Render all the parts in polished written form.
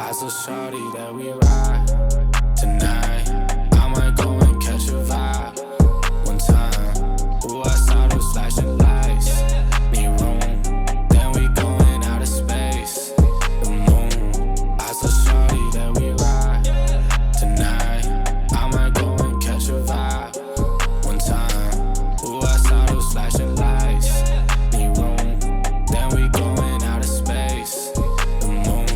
I saw shorty that we ride tonight. I might go and catch a vibe one time. Ooh, I saw those flashing lights. Need room, then we going out of space. The moon. I saw shorty that we ride tonight. I might go and catch a vibe one time. Ooh, I saw those flashing lights. Need room, then we going out of space. The moon.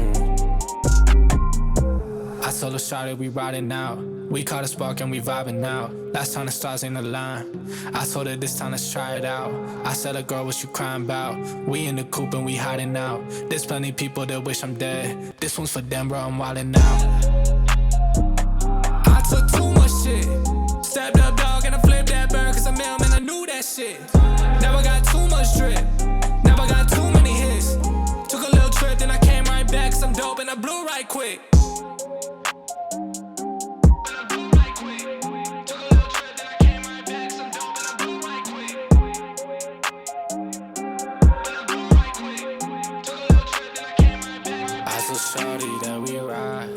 I told her shawty we riding out. We caught a spark and we vibing out. Last time the stars ain't aligned. I told her this time let's try it out. I said, "A girl, what you crying about? We in the coupe and we hiding out. There's plenty people that wish I'm dead. This one's for them, bro, I'm wildin' out." I took too much shit. Stepped up, dog, and I flipped that bird. Cause I'm mailman, I knew that shit. Never got too much drip. Never got too many hits. Took a little trip, then I came right back. Cause I'm dope and I blew right quick. Shorty that we ride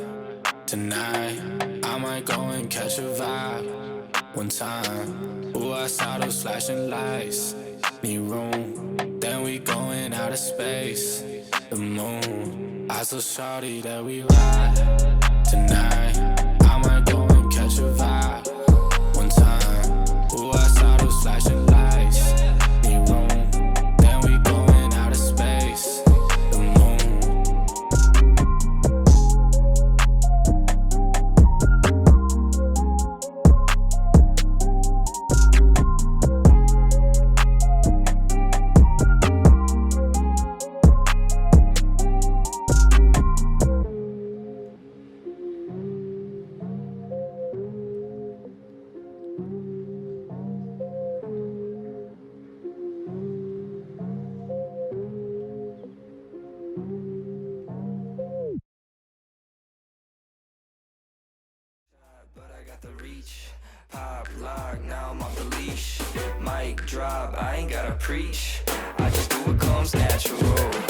tonight. I might go and catch a vibe one time. Ooh, I saw those flashing lights. Need room, then we going out of space. The moon. I saw shorty that we ride tonight. I might go and catch a vibe one time. Ooh, I saw those flashing lights. Need room, then we going out of space. The moon. Pop lock, now I'm off the leash. Mic drop, I ain't gotta preach. I just do what comes natural.